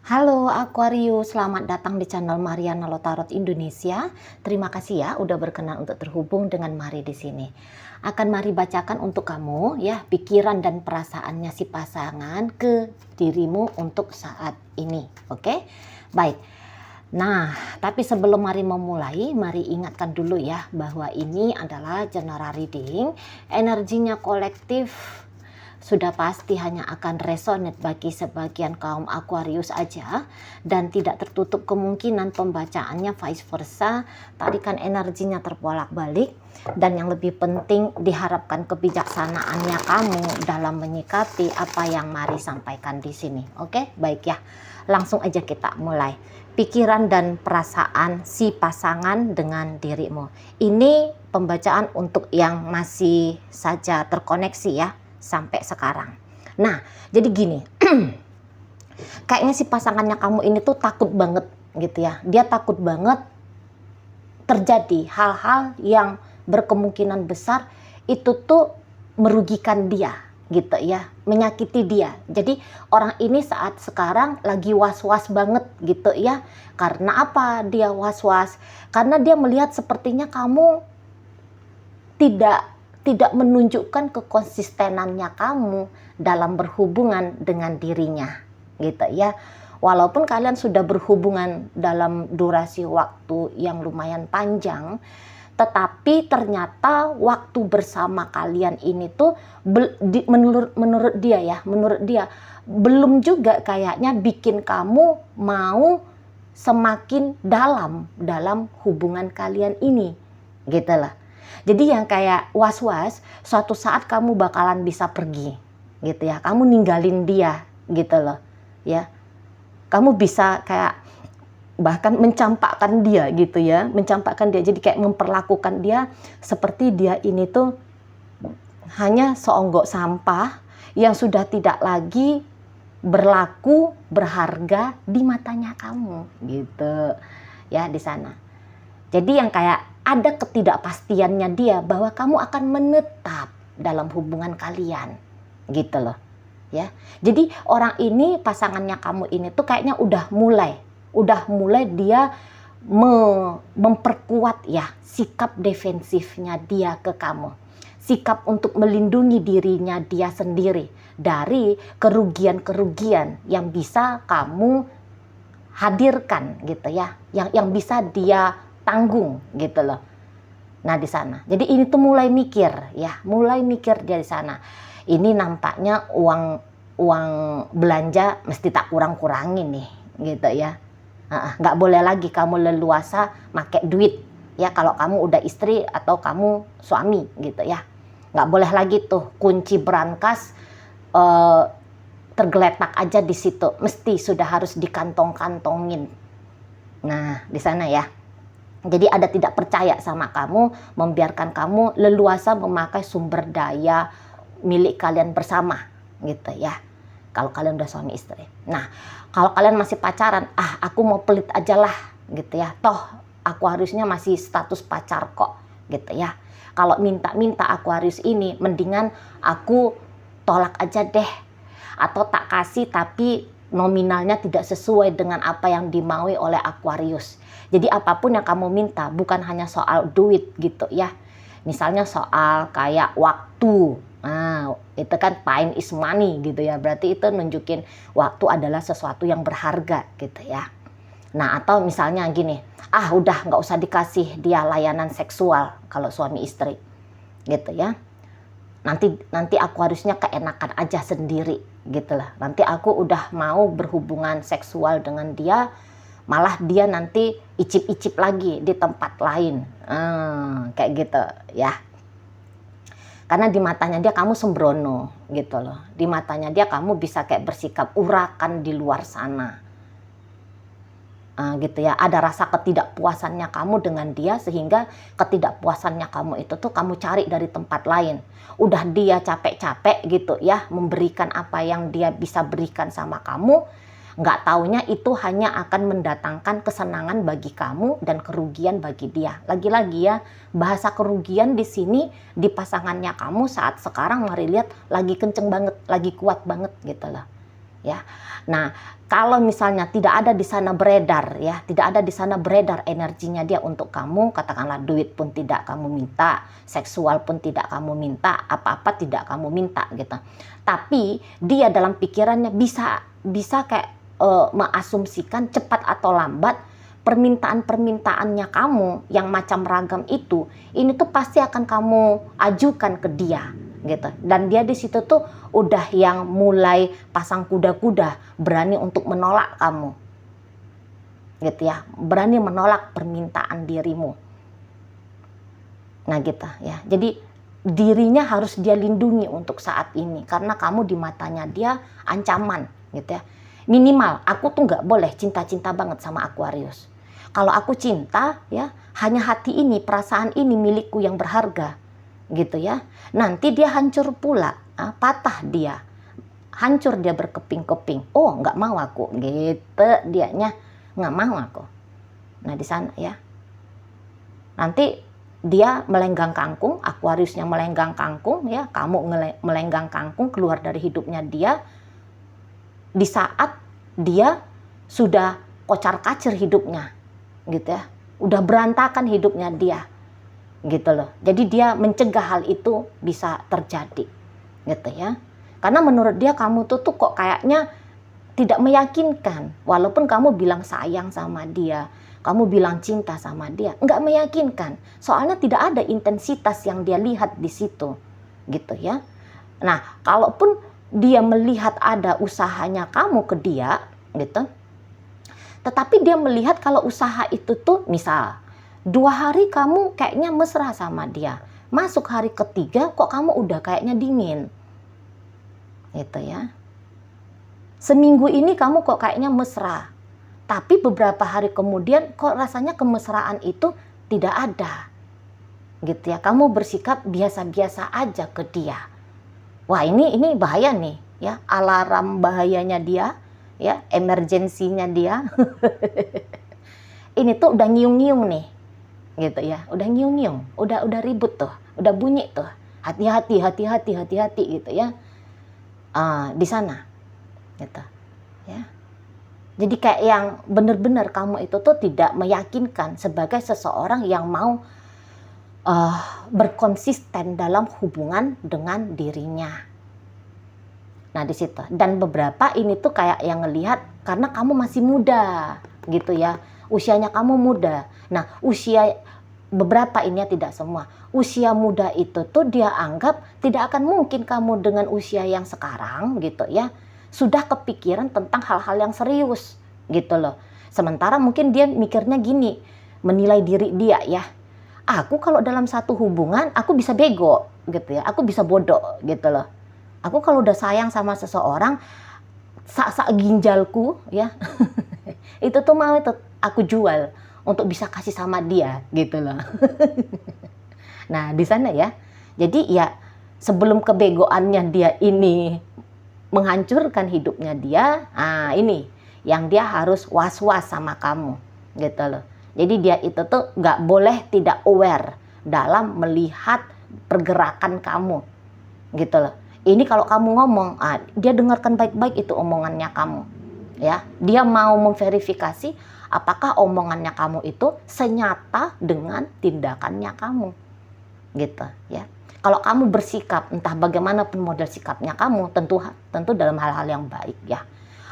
Halo Aquarius, selamat datang di channel Mariana Lotarot Indonesia. Terima kasih ya udah berkenan untuk terhubung dengan Mari di sini. Akan Mari bacakan untuk kamu ya pikiran dan perasaannya si pasangan ke dirimu untuk saat ini. Oke? Baik. Nah, tapi sebelum Mari memulai, Mari ingatkan dulu ya bahwa ini adalah general reading, energinya kolektif. Sudah pasti hanya akan resonate bagi sebagian kaum Aquarius aja dan tidak tertutup kemungkinan pembacaannya vice versa. Tadi kan energinya terbolak-balik dan yang lebih penting diharapkan kebijaksanaannya kamu dalam menyikapi apa yang Mari sampaikan di sini. Oke, baik ya. Langsung aja kita mulai. Pikiran dan perasaan si pasangan dengan dirimu. Ini pembacaan untuk yang masih saja terkoneksi ya sampai sekarang. Nah, jadi gini, kayaknya si pasangannya kamu ini tuh takut banget gitu ya. Dia takut banget terjadi hal-hal yang berkemungkinan besar itu tuh merugikan dia gitu ya, menyakiti dia. Jadi orang ini saat sekarang lagi was-was banget gitu ya. Karena apa dia was-was? Karena dia melihat sepertinya kamu tidak menunjukkan kekonsistenannya kamu dalam berhubungan dengan dirinya gitu ya. Walaupun kalian sudah berhubungan dalam durasi waktu yang lumayan panjang, tetapi ternyata waktu bersama kalian ini tuh menurut dia belum juga kayaknya bikin kamu mau semakin dalam hubungan kalian ini gitu lah. Jadi yang kayak was-was, suatu saat kamu bakalan bisa pergi, gitu ya. Kamu ninggalin dia, gitu loh, ya. Kamu bisa kayak bahkan mencampakkan dia, gitu ya. Mencampakkan dia, jadi kayak memperlakukan dia seperti dia ini tuh hanya seonggok sampah yang sudah tidak lagi berlaku, berharga di matanya kamu, gitu, ya di sana. Jadi yang kayak ada ketidakpastiannya dia bahwa kamu akan menetap dalam hubungan kalian gitu loh ya. Jadi orang ini, pasangannya kamu ini tuh kayaknya udah mulai dia memperkuat ya sikap defensifnya dia ke kamu, sikap untuk melindungi dirinya dia sendiri dari kerugian-kerugian yang bisa kamu hadirkan gitu ya, yang bisa dia tanggung gitu loh. Nah di sana. Jadi ini tuh mulai mikir dia di sana. Ini nampaknya uang belanja mesti tak kurang-kurangin nih gitu ya. Nggak boleh lagi kamu leluasa pakai duit ya kalau kamu udah istri atau kamu suami gitu ya. Nggak boleh lagi tuh kunci brankas tergeletak aja di situ. Mesti sudah harus dikantong-kantongin. Nah di sana ya. Jadi ada tidak percaya sama kamu, membiarkan kamu leluasa memakai sumber daya milik kalian bersama gitu ya. Kalau kalian udah suami istri. Nah, kalau kalian masih pacaran, aku mau pelit aja lah gitu ya. Toh aku harusnya masih status pacar kok gitu ya. Kalau minta-minta Aquarius ini mendingan aku tolak aja deh. Atau tak kasih tapi nominalnya tidak sesuai dengan apa yang dimaui oleh Aquarius. Jadi apapun yang kamu minta bukan hanya soal duit gitu ya. Misalnya soal kayak waktu. Nah, itu kan time is money gitu ya. Berarti itu nunjukin waktu adalah sesuatu yang berharga gitu ya. Nah, atau misalnya gini, udah nggak usah dikasih dia layanan seksual kalau suami istri gitu ya. Nanti aku harusnya keenakan aja sendiri gitu lah. Nanti aku udah mau berhubungan seksual dengan dia, malah dia nanti icip-icip lagi di tempat lain, kayak gitu ya. Karena di matanya dia kamu sembrono gitu loh. Di matanya dia kamu bisa kayak bersikap urakan di luar sana, gitu ya. Ada rasa ketidakpuasannya kamu dengan dia sehingga ketidakpuasannya kamu itu tuh kamu cari dari tempat lain. Udah dia capek-capek gitu ya memberikan apa yang dia bisa berikan sama kamu, nggak taunya itu hanya akan mendatangkan kesenangan bagi kamu dan kerugian bagi dia. Lagi-lagi ya, bahasa kerugian di sini di pasangannya kamu saat sekarang Mari lihat lagi kenceng banget, lagi kuat banget gitu loh. ya. Nah, kalau misalnya tidak ada di sana beredar ya, tidak ada di sana beredar energinya dia untuk kamu, katakanlah duit pun tidak kamu minta, seksual pun tidak kamu minta, apa-apa tidak kamu minta gitu. Tapi dia dalam pikirannya bisa kayak mengasumsikan cepat atau lambat permintaan-permintaannya kamu yang macam ragam itu, ini tuh pasti akan kamu ajukan ke dia gitu. Dan dia di situ tuh udah yang mulai pasang kuda-kuda, berani untuk menolak kamu gitu ya, berani menolak permintaan dirimu. Nah gitu ya, jadi dirinya harus dia lindungi untuk saat ini, karena kamu di matanya dia ancaman gitu ya. Minimal aku tuh nggak boleh cinta-cinta banget sama Aquarius. Kalau aku cinta ya, hanya hati ini, perasaan ini milikku yang berharga gitu ya. Nanti dia hancur pula, patah dia, hancur dia berkeping-keping. Oh nggak mau aku gitu, dianya nggak mau aku. Nah di sana ya, nanti dia melenggang kangkung, Aquariusnya melenggang kangkung ya, kamu melenggang kangkung keluar dari hidupnya dia di saat dia sudah kocar-kacir hidupnya gitu ya, udah berantakan hidupnya dia gitu loh. Jadi dia mencegah hal itu bisa terjadi gitu ya, karena menurut dia kamu tuh kok kayaknya tidak meyakinkan, walaupun kamu bilang sayang sama dia, kamu bilang cinta sama dia, nggak meyakinkan, soalnya tidak ada intensitas yang dia lihat di situ gitu ya. Nah kalaupun dia melihat ada usahanya kamu ke dia gitu, tetapi dia melihat kalau usaha itu tuh misal 2 hari kamu kayaknya mesra sama dia, masuk hari ketiga kok kamu udah kayaknya dingin gitu ya. Seminggu ini kamu kok kayaknya mesra, tapi beberapa hari kemudian kok rasanya kemesraan itu tidak ada gitu ya, kamu bersikap biasa-biasa aja ke dia. Wah ini bahaya nih ya, alarm bahayanya dia ya, emergensinya dia. Ini tuh udah nyiung-nyiung nih gitu ya, udah nyiung-nyiung, udah ribut tuh, udah bunyi tuh, hati-hati gitu ya, di sana gitu ya. Jadi kayak yang benar-benar kamu itu tuh tidak meyakinkan sebagai seseorang yang mau berkonsisten dalam hubungan dengan dirinya. Nah di situ, dan beberapa ini tuh kayak yang ngelihat karena kamu masih muda gitu ya, usianya kamu muda. Nah usia beberapa ini ya, tidak semua, usia muda itu tuh dia anggap tidak akan mungkin kamu dengan usia yang sekarang gitu ya sudah kepikiran tentang hal-hal yang serius gitu loh. Sementara mungkin dia mikirnya gini, menilai diri dia ya, aku kalau dalam satu hubungan aku bisa bego gitu ya, aku bisa bodoh gitu loh. Aku kalau udah sayang sama seseorang, sak-sak ginjalku ya, itu tuh mau itu aku jual untuk bisa kasih sama dia gitu loh. Nah di sana ya, jadi ya sebelum kebegoannya dia ini menghancurkan hidupnya dia, ini yang dia harus was-was sama kamu gitu loh. Jadi dia itu tuh nggak boleh tidak aware dalam melihat pergerakan kamu gitu loh. Ini kalau kamu ngomong, dia dengarkan baik-baik itu omongannya kamu ya. Dia mau memverifikasi apakah omongannya kamu itu senyata dengan tindakannya kamu gitu ya. Kalau kamu bersikap entah bagaimanapun model sikapnya kamu, tentu dalam hal-hal yang baik ya.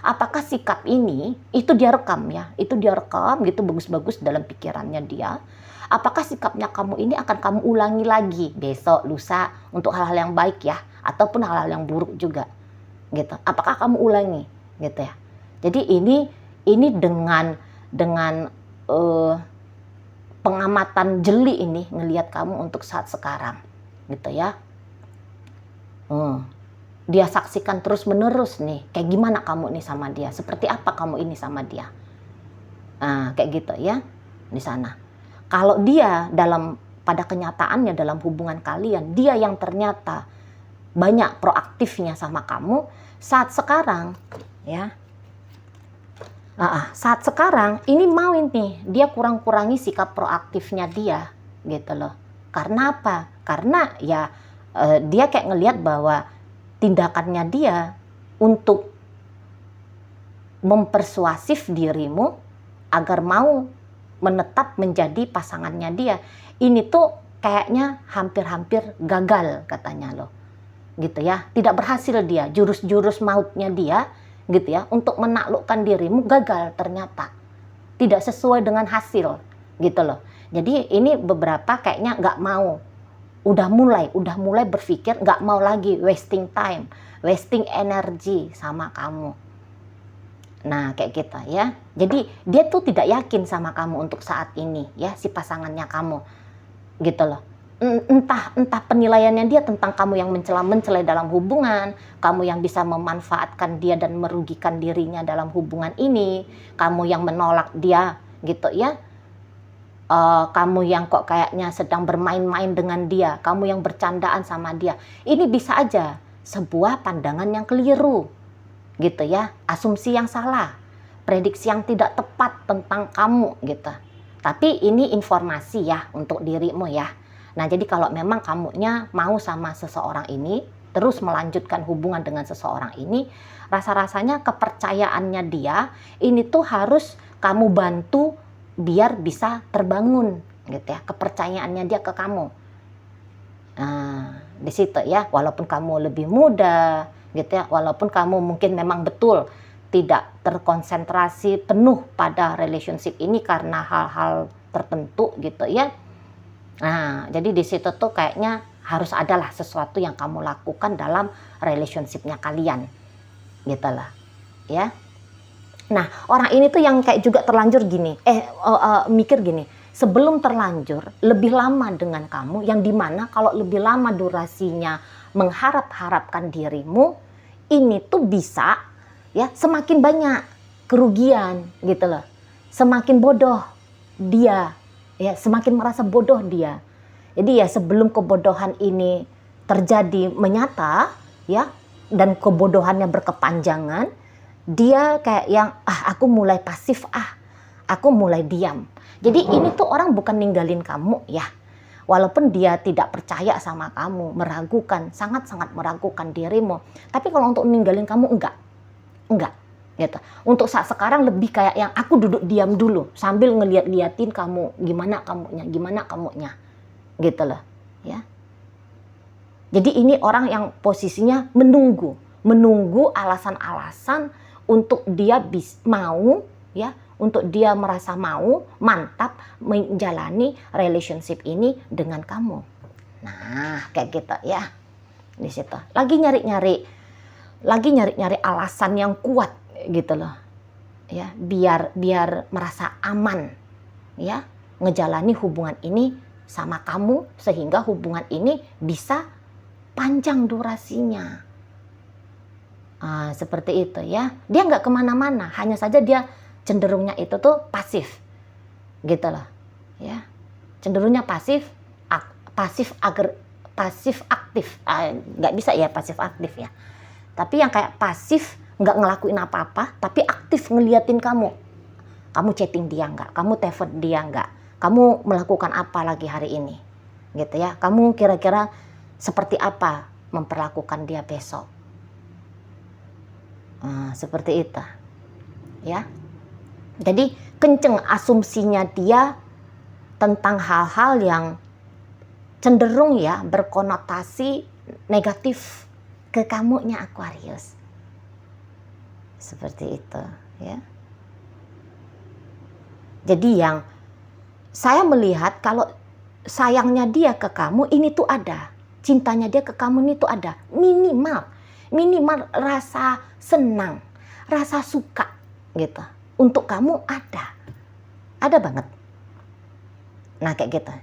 Apakah sikap ini itu dia rekam ya, itu dia rekam gitu bagus-bagus dalam pikirannya dia. Apakah sikapnya kamu ini akan kamu ulangi lagi besok, lusa untuk hal-hal yang baik ya, ataupun hal-hal yang buruk juga gitu. Apakah kamu ulangi gitu ya. Jadi ini dengan pengamatan jeli ini ngelihat kamu untuk saat sekarang gitu ya. Dia saksikan terus menerus nih, kayak gimana kamu nih sama dia, seperti apa kamu ini sama dia. Nah kayak gitu ya di sana. Kalau dia pada kenyataannya dalam hubungan kalian, dia yang ternyata banyak proaktifnya sama kamu, saat sekarang ya, saat sekarang ini mau ini dia kurang-kurangi sikap proaktifnya dia gitu loh. Karena apa? Karena ya dia kayak ngelihat bahwa tindakannya dia untuk mempersuasif dirimu agar mau menetap menjadi pasangannya dia. Ini tuh kayaknya hampir-hampir gagal katanya loh. Gitu ya. Tidak berhasil dia, jurus-jurus mautnya dia gitu ya untuk menaklukkan dirimu gagal ternyata. Tidak sesuai dengan hasil gitu loh. Jadi ini beberapa kayaknya nggak mau. Udah mulai berpikir nggak mau lagi wasting time, wasting energi sama kamu. Nah, kayak gitu ya. Jadi dia tuh tidak yakin sama kamu untuk saat ini ya, si pasangannya kamu. Gitu loh. Entah penilaiannya dia tentang kamu yang mencela dalam hubungan, kamu yang bisa memanfaatkan dia dan merugikan dirinya dalam hubungan ini, kamu yang menolak dia gitu ya. Kamu yang kok kayaknya sedang bermain-main dengan dia, kamu yang bercandaan sama dia. Ini bisa aja sebuah pandangan yang keliru. Gitu ya, asumsi yang salah, prediksi yang tidak tepat tentang kamu gitu. Tapi ini informasi ya untuk dirimu ya. Nah, jadi kalau memang kamunya mau sama seseorang ini, terus melanjutkan hubungan dengan seseorang ini, rasa-rasanya kepercayaannya dia ini tuh harus kamu bantu biar bisa terbangun gitu ya, kepercayaannya dia ke kamu. Nah, di situ ya, walaupun kamu lebih muda gitu ya, walaupun kamu mungkin memang betul tidak terkonsentrasi penuh pada relationship ini karena hal-hal tertentu gitu ya. Nah, jadi di situ tuh kayaknya harus adalah sesuatu yang kamu lakukan dalam relationship-nya kalian. Gitu lah. Ya. Nah, orang ini tuh yang kayak juga terlanjur gini, mikir gini, sebelum terlanjur lebih lama dengan kamu, yang dimana kalau lebih lama durasinya mengharap-harapkan dirimu, ini tuh bisa ya semakin banyak kerugian gitu loh, semakin bodoh dia, ya semakin merasa bodoh dia. Jadi ya sebelum kebodohan ini terjadi menyata ya, dan kebodohannya berkepanjangan, dia kayak yang aku mulai pasif, aku mulai diam. Jadi ini tuh orang bukan ninggalin kamu ya, walaupun dia tidak percaya sama kamu, meragukan, sangat-sangat meragukan dirimu. Tapi kalau untuk ninggalin kamu enggak gitu. Untuk saat sekarang lebih kayak yang aku duduk diam dulu sambil ngeliat-liatin kamu, gimana kamunya gitu loh ya. Jadi ini orang yang posisinya menunggu alasan-alasan untuk dia mau ya, untuk dia merasa mau mantap menjalani relationship ini dengan kamu. Nah, kayak gitu ya. Di situ lagi nyari-nyari alasan yang kuat gitu loh. Ya, biar merasa aman ya, ngejalani hubungan ini sama kamu sehingga hubungan ini bisa panjang durasinya. Seperti itu ya. Dia nggak kemana-mana, hanya saja dia cenderungnya itu tuh pasif gitu loh ya. Cenderungnya pasif aktif. Nggak bisa ya pasif aktif ya. Tapi yang kayak pasif nggak ngelakuin apa-apa, tapi aktif ngeliatin kamu. Kamu chatting dia nggak? Kamu telepon dia nggak? Kamu melakukan apa lagi hari ini? Gitu ya. Kamu kira-kira seperti apa memperlakukan dia besok? Seperti itu ya. Jadi kenceng asumsinya dia tentang hal-hal yang cenderung ya berkonotasi negatif ke kamunya Aquarius. Seperti itu ya. Jadi yang saya melihat kalau sayangnya dia ke kamu ini tuh ada, cintanya dia ke kamu ini tuh ada, minimal rasa senang, rasa suka gitu. Untuk kamu ada banget. Nah kayak gitu.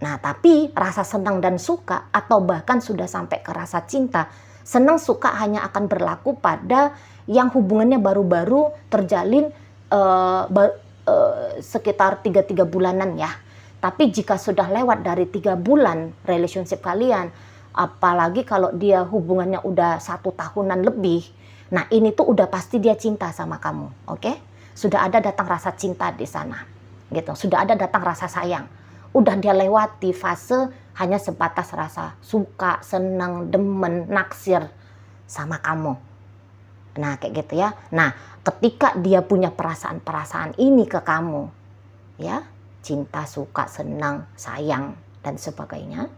Nah tapi rasa senang dan suka atau bahkan sudah sampai ke rasa cinta, senang suka hanya akan berlaku pada yang hubungannya baru-baru terjalin sekitar 3 bulanan ya. Tapi jika sudah lewat dari 3 bulan relationship kalian, apalagi kalau dia hubungannya udah 1 tahunan lebih, nah ini tuh udah pasti dia cinta sama kamu, oke? Sudah ada datang rasa cinta di sana, gitu. Sudah ada datang rasa sayang. Udah dia lewati fase hanya sebatas rasa suka, senang, demen, naksir sama kamu. Nah, kayak gitu ya. Nah, ketika dia punya perasaan-perasaan ini ke kamu, ya, cinta, suka, senang, sayang, dan sebagainya,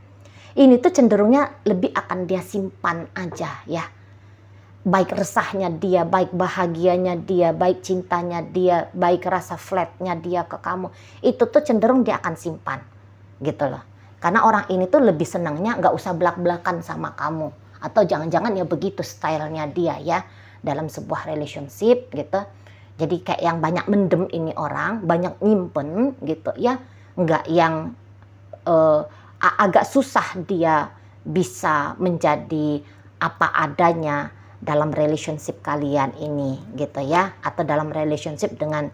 ini tuh cenderungnya lebih akan dia simpan aja ya. Baik resahnya dia, baik bahagianya dia, baik cintanya dia, baik rasa flatnya dia ke kamu, itu tuh cenderung dia akan simpan, gitu loh. Karena orang ini tuh lebih senangnya nggak usah belak-belakan sama kamu. Atau jangan-jangan ya begitu stylenya dia ya, dalam sebuah relationship gitu. Jadi kayak yang banyak mendem ini orang, banyak nyimpen gitu ya. Nggak yang agak susah dia bisa menjadi apa adanya dalam relationship kalian ini gitu ya, atau dalam relationship dengan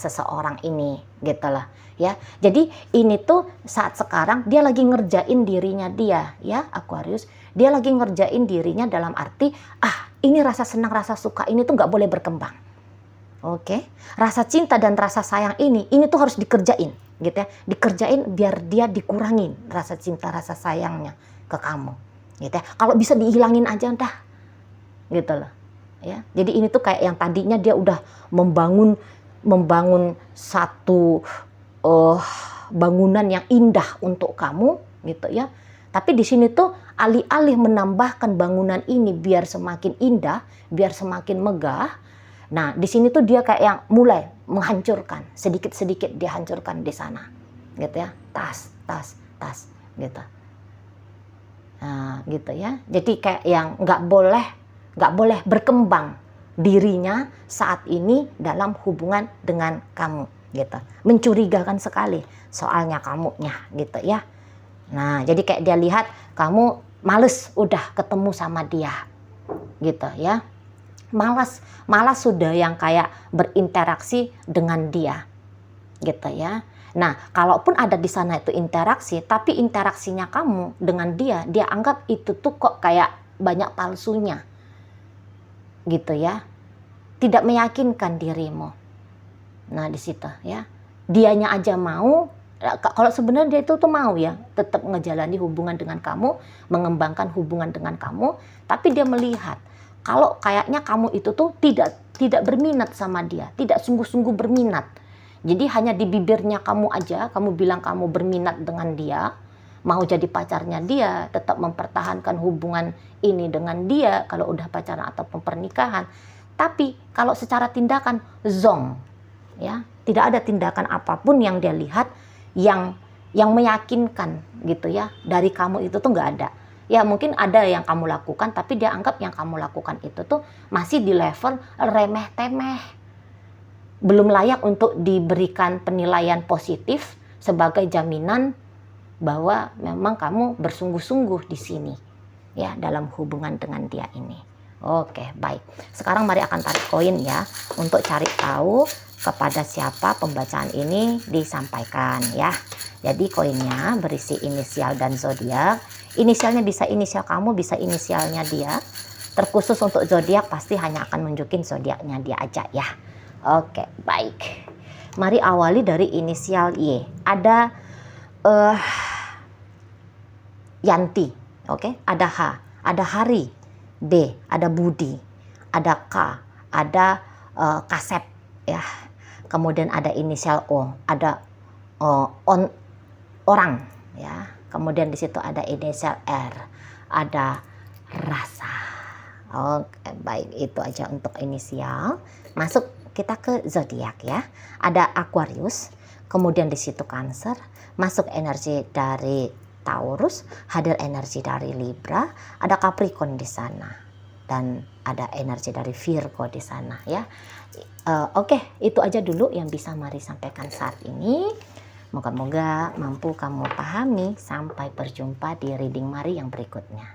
seseorang ini gitu lah ya. Jadi ini tuh saat sekarang dia lagi ngerjain dirinya dia ya, Aquarius. Dia lagi ngerjain dirinya dalam arti ini rasa senang, rasa suka ini tuh nggak boleh berkembang. Oke, rasa cinta dan rasa sayang ini tuh harus dikerjain gitu ya, dikerjain biar dia dikurangin rasa cinta, rasa sayangnya ke kamu gitu ya. Kalau bisa dihilangin aja dah gitu loh ya. Jadi ini tuh kayak yang tadinya dia udah membangun satu bangunan yang indah untuk kamu gitu ya. Tapi di sini tuh alih-alih menambahkan bangunan ini biar semakin indah, biar semakin megah. Nah, di sini tuh dia kayak yang mulai menghancurkan, sedikit-sedikit dia hancurkan di sana. Gitu ya. Tas gitu. Nah, gitu ya. Jadi kayak yang nggak boleh berkembang dirinya saat ini dalam hubungan dengan kamu gitu. Mencurigakan sekali soalnya kamunya gitu ya. Nah, jadi kayak dia lihat kamu males udah ketemu sama dia gitu ya. Malas sudah yang kayak berinteraksi dengan dia gitu ya. Nah, kalaupun ada di sana itu interaksi, tapi interaksinya kamu dengan dia anggap itu tuh kok kayak banyak palsunya gitu ya, tidak meyakinkan dirimu. Nah, di situ ya, dianya aja mau. Kalau sebenarnya dia itu tuh mau ya, tetap ngejalani hubungan dengan kamu, mengembangkan hubungan dengan kamu, tapi dia melihat kalau kayaknya kamu itu tuh tidak berminat sama dia, tidak sungguh-sungguh berminat. Jadi hanya di bibirnya kamu aja, kamu bilang kamu berminat dengan dia, mau jadi pacarnya dia, tetap mempertahankan hubungan ini dengan dia kalau udah pacaran atau pernikahan. Tapi kalau secara tindakan zong, ya, tidak ada tindakan apapun yang dia lihat yang meyakinkan gitu ya dari kamu itu tuh nggak ada. Ya mungkin ada yang kamu lakukan, tapi dia anggap yang kamu lakukan itu tuh masih di level remeh-temeh, belum layak untuk diberikan penilaian positif sebagai jaminan bahwa memang kamu bersungguh-sungguh di sini ya dalam hubungan dengan dia ini. Oke, baik. Sekarang mari akan tarik koin ya untuk cari tahu kepada siapa pembacaan ini disampaikan ya. Jadi koinnya berisi inisial dan zodiak. Inisialnya bisa inisial kamu, bisa inisialnya dia. Terkhusus untuk zodiak pasti hanya akan nunjukin zodiaknya dia aja ya. Oke, baik. Mari awali dari inisial Y. Ada Yanti, oke? Ada H, ada Hari, B, ada Budi, ada K, ada Kasep ya. Kemudian ada inisial O, ada orang ya. Kemudian di situ ada inisial R, ada Rasa. Oke, baik, itu aja untuk inisial. Masuk kita ke zodiak ya. Ada Aquarius, kemudian di situ Cancer, masuk energi dari Taurus, hadir energi dari Libra, ada Capricorn di sana, dan ada energi dari Virgo di sana ya. Oke, itu aja dulu yang bisa Mari sampaikan saat ini. Moga-moga mampu kamu pahami. Sampai berjumpa di reading Mari yang berikutnya.